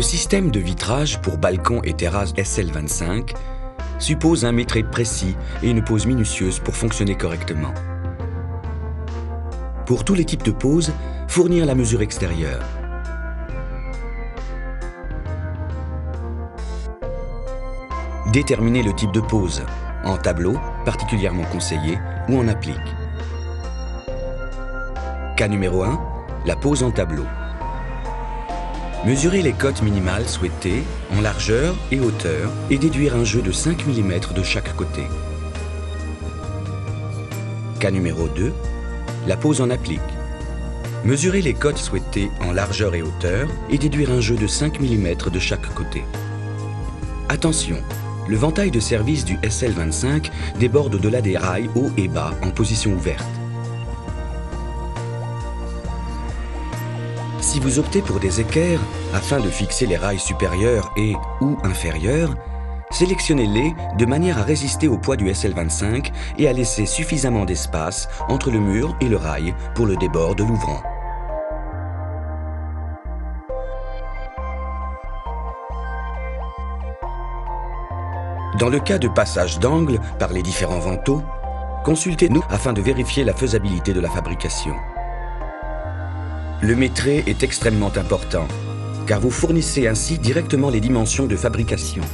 Le système de vitrage pour balcons et terrasses SL25 suppose un métré précis et une pose minutieuse pour fonctionner correctement. Pour tous les types de poses, fournir la mesure extérieure. Déterminer le type de pose, en tableau, particulièrement conseillé, ou en applique. Cas numéro 1, la pose en tableau. Mesurer les cotes minimales souhaitées en largeur et hauteur et déduire un jeu de 5 mm de chaque côté. Cas numéro 2, la pose en applique. Mesurer les cotes souhaitées en largeur et hauteur et déduire un jeu de 5 mm de chaque côté. Attention, le ventail de service du SL25 déborde au-delà des rails haut et bas en position ouverte. Si vous optez pour des équerres afin de fixer les rails supérieurs et ou inférieurs, sélectionnez-les de manière à résister au poids du SL25 et à laisser suffisamment d'espace entre le mur et le rail pour le débord de l'ouvrant. Dans le cas de passage d'angle par les différents vantaux, consultez-nous afin de vérifier la faisabilité de la fabrication. Le métré est extrêmement important, car vous fournissez ainsi directement les dimensions de fabrication.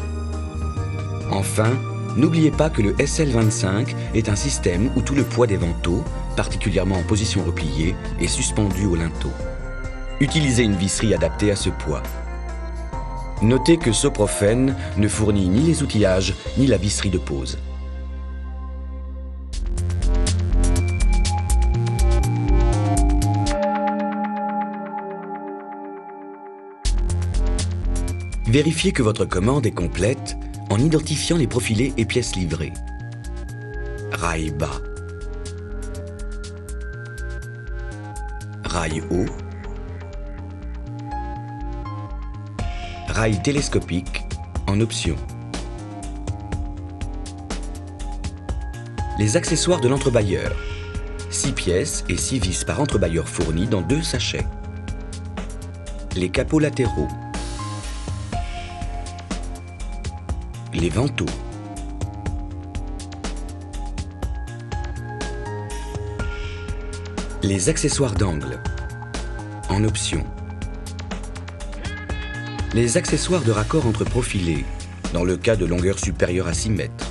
Enfin, n'oubliez pas que le SL25 est un système où tout le poids des vantaux, particulièrement en position repliée, est suspendu au linteau. Utilisez une visserie adaptée à ce poids. Notez que Soprofen ne fournit ni les outillages ni la visserie de pose. Vérifiez que votre commande est complète en identifiant les profilés et pièces livrées. Rail bas. Rail haut. Rail télescopique en option. Les accessoires de l'entrebâilleur. 6 pièces et 6 vis par entrebâilleur fournis dans 2 sachets. Les capots latéraux. Les vantaux. Les accessoires d'angle en option. Les accessoires de raccord entre profilés, dans le cas de longueur supérieure à 6 mètres.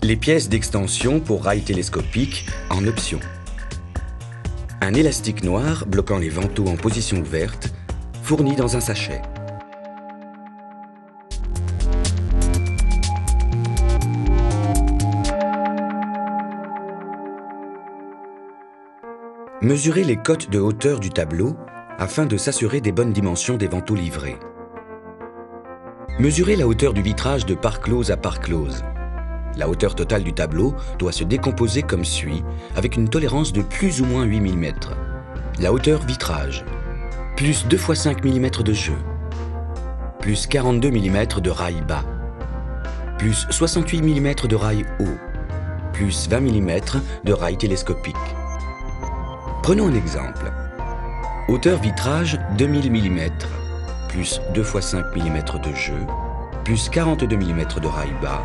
Les pièces d'extension pour rail télescopique en option. Un élastique noir bloquant les vantaux en position ouverte, fourni dans un sachet. Mesurez les cotes de hauteur du tableau afin de s'assurer des bonnes dimensions des vantaux livrés. Mesurez la hauteur du vitrage de part close à part close. La hauteur totale du tableau doit se décomposer comme suit, avec une tolérance de plus ou moins 8 mm. La hauteur vitrage, plus 2 x 5 mm de jeu, plus 42 mm de rail bas, plus 68 mm de rail haut, plus 20 mm de rail télescopique. Prenons un exemple. Hauteur vitrage 2000 mm, plus 2 x 5 mm de jeu, plus 42 mm de rail bas,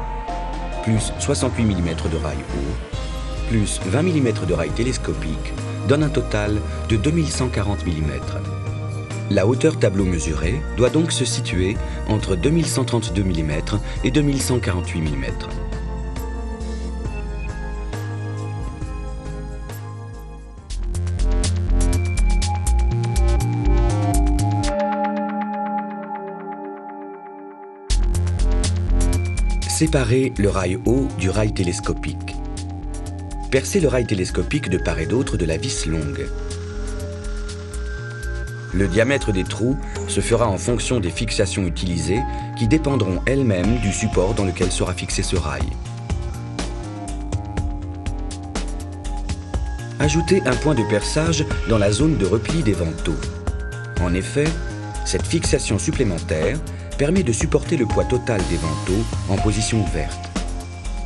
plus 68 mm de rail haut, plus 20 mm de rail télescopique, donne un total de 2140 mm. La hauteur tableau mesurée doit donc se situer entre 2132 mm et 2148 mm. Séparer le rail haut du rail télescopique. Percer le rail télescopique de part et d'autre de la vis longue. Le diamètre des trous se fera en fonction des fixations utilisées qui dépendront elles-mêmes du support dans lequel sera fixé ce rail. Ajoutez un point de perçage dans la zone de repli des vantaux. En effet, cette fixation supplémentaire permet de supporter le poids total des vantaux en position ouverte.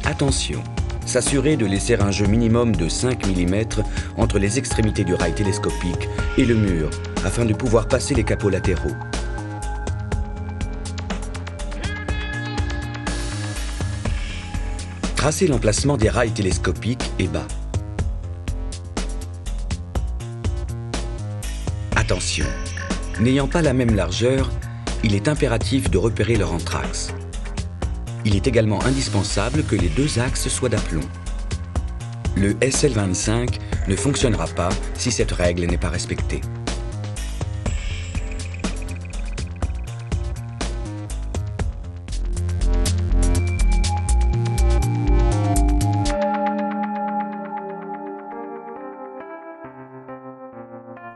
Attention, s'assurer de laisser un jeu minimum de 5 mm entre les extrémités du rail télescopique et le mur afin de pouvoir passer les capots latéraux. Tracez l'emplacement des rails télescopiques et bas. Attention, n'ayant pas la même largeur, il est impératif de repérer leur anthrax. Il est également indispensable que les deux axes soient d'aplomb. Le SL25 ne fonctionnera pas si cette règle n'est pas respectée.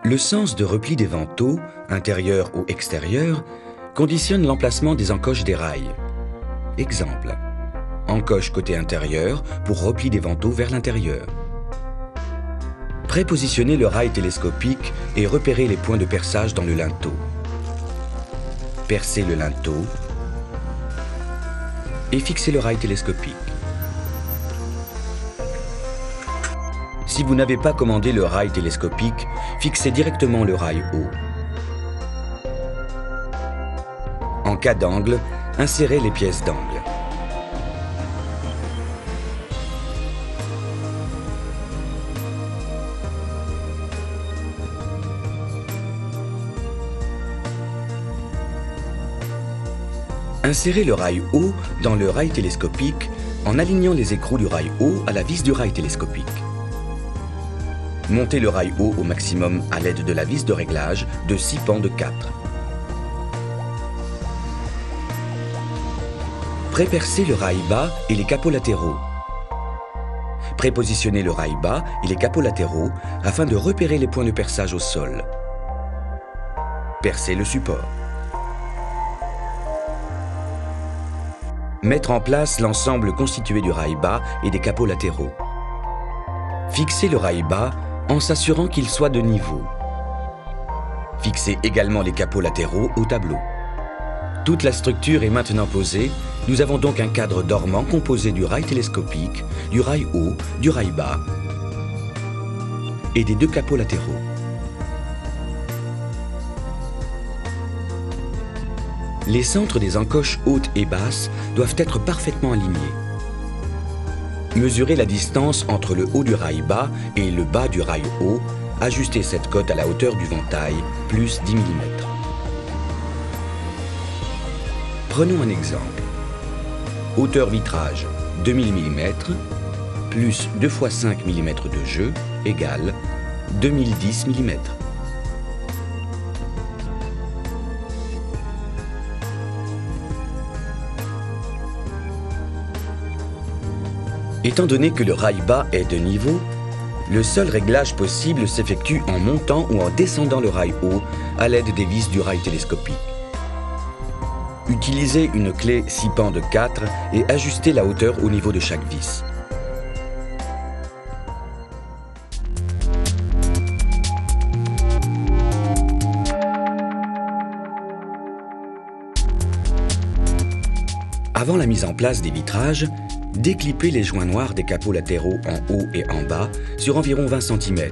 Le sens de repli des vantaux, intérieur ou extérieur, conditionne l'emplacement des encoches des rails. Exemple, encoche côté intérieur pour repli des vantaux vers l'intérieur. Prépositionnez le rail télescopique et repérez les points de perçage dans le linteau. Percez le linteau et fixez le rail télescopique. Si vous n'avez pas commandé le rail télescopique, fixez directement le rail haut. En cas d'angle, insérez les pièces d'angle. Insérez le rail haut dans le rail télescopique en alignant les écrous du rail haut à la vis du rail télescopique. Montez le rail haut au maximum à l'aide de la vis de réglage de 6 pans de 4. Prépercez le rail bas et les capots latéraux. Prépositionnez le rail bas et les capots latéraux afin de repérer les points de perçage au sol. Percez le support. Mettre en place l'ensemble constitué du rail bas et des capots latéraux. Fixez le rail bas en s'assurant qu'il soit de niveau. Fixez également les capots latéraux au tableau. Toute la structure est maintenant posée. Nous avons donc un cadre dormant composé du rail télescopique, du rail haut, du rail bas et des deux capots latéraux. Les centres des encoches hautes et basses doivent être parfaitement alignés. Mesurez la distance entre le haut du rail bas et le bas du rail haut. Ajustez cette cote à la hauteur du ventail, plus 10 mm. Prenons un exemple. Hauteur vitrage 2000 mm, plus 2 x 5 mm de jeu, égale 2010 mm. Étant donné que le rail bas est de niveau, le seul réglage possible s'effectue en montant ou en descendant le rail haut à l'aide des vis du rail télescopique. Utilisez une clé 6 pans de 4 et ajustez la hauteur au niveau de chaque vis. Avant la mise en place des vitrages, déclipez les joints noirs des capots latéraux en haut et en bas sur environ 20 cm.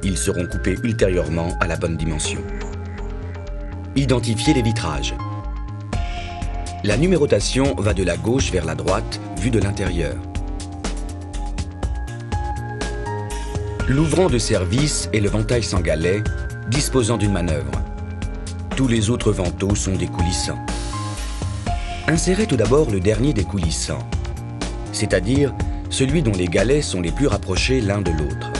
Ils seront coupés ultérieurement à la bonne dimension. Identifiez les vitrages. La numérotation va de la gauche vers la droite, vue de l'intérieur. L'ouvrant de service est le ventail sans galet, disposant d'une manœuvre. Tous les autres vantaux sont découlissants. Insérez tout d'abord le dernier découlissant, c'est-à-dire celui dont les galets sont les plus rapprochés l'un de l'autre.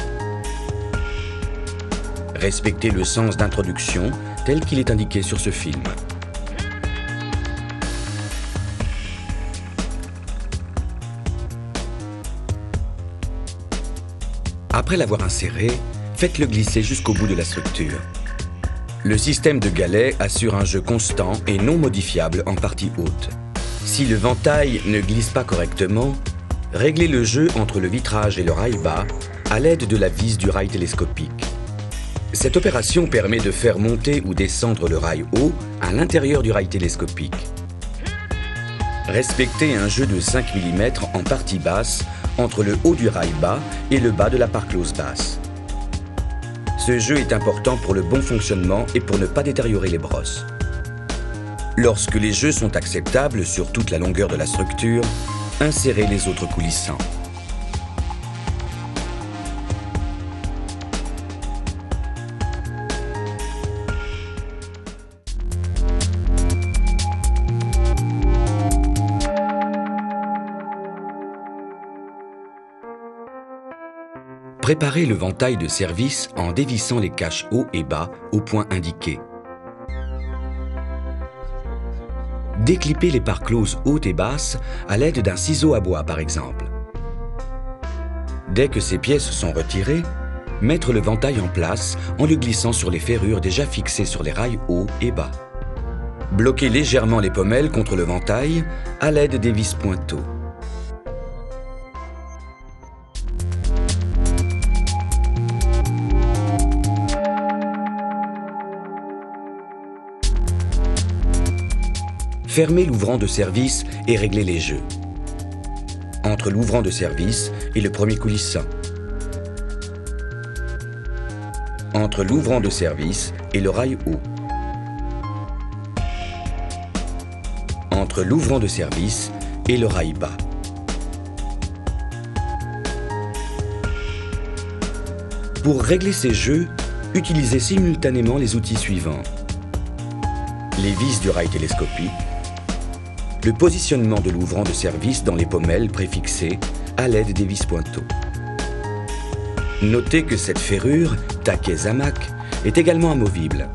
Respectez le sens d'introduction tel qu'il est indiqué sur ce film. Après l'avoir inséré, faites-le glisser jusqu'au bout de la structure. Le système de galets assure un jeu constant et non modifiable en partie haute. Si le ventail ne glisse pas correctement, réglez le jeu entre le vitrage et le rail bas à l'aide de la vis du rail télescopique. Cette opération permet de faire monter ou descendre le rail haut à l'intérieur du rail télescopique. Respectez un jeu de 5 mm en partie basse entre le haut du rail bas et le bas de la parclose basse. Ce jeu est important pour le bon fonctionnement et pour ne pas détériorer les brosses. Lorsque les jeux sont acceptables sur toute la longueur de la structure, insérez les autres coulissants. Préparez le ventail de service en dévissant les caches haut et bas au point indiqué. Déclippez les parts closes hautes et basses à l'aide d'un ciseau à bois par exemple. Dès que ces pièces sont retirées, mettre le ventail en place en le glissant sur les ferrures déjà fixées sur les rails haut et bas. Bloquez légèrement les pommelles contre le ventail à l'aide des vis pointeaux. Fermez l'ouvrant de service et réglez les jeux. Entre l'ouvrant de service et le premier coulissant. Entre l'ouvrant de service et le rail haut. Entre l'ouvrant de service et le rail bas. Pour régler ces jeux, utilisez simultanément les outils suivants. Les vis du rail télescopique, le positionnement de l'ouvrant de service dans les pommelles préfixées à l'aide des vis pointeaux. Notez que cette ferrure, taquet Zamac, est également amovible.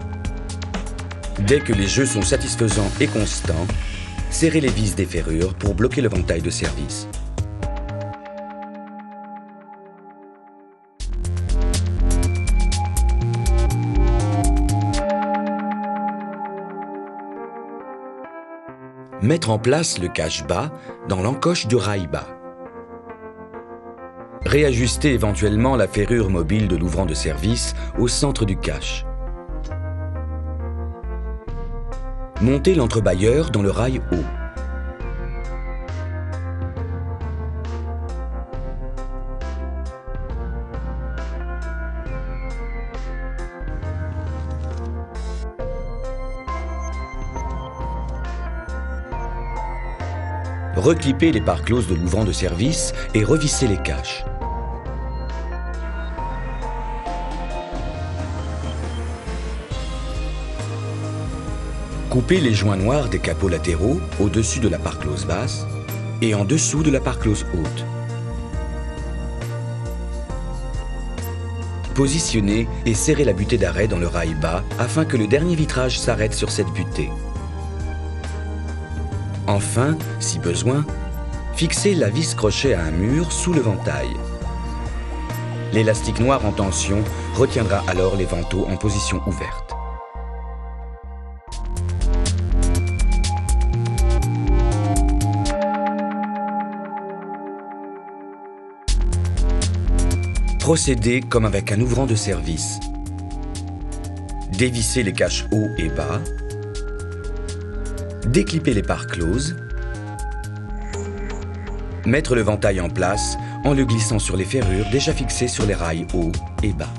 Dès que les jeux sont satisfaisants et constants, serrez les vis des ferrures pour bloquer le ventail de service. Mettre en place le cache bas dans l'encoche du rail bas. Réajuster éventuellement la ferrure mobile de l'ouvrant de service au centre du cache. Monter l'entrebâilleur dans le rail haut. Reclippez les parts closes de l'ouvrant de service et revissez les caches. Coupez les joints noirs des capots latéraux au-dessus de la part close basse et en dessous de la part close haute. Positionnez et serrez la butée d'arrêt dans le rail bas afin que le dernier vitrage s'arrête sur cette butée. Enfin, si besoin, fixez la vis crochet à un mur sous le ventail. L'élastique noir en tension retiendra alors les vantaux en position ouverte. Procédez comme avec un ouvrant de service. Dévissez les caches haut et bas. Déclipper les parts closes, mettre le ventail en place en le glissant sur les ferrures déjà fixées sur les rails haut et bas.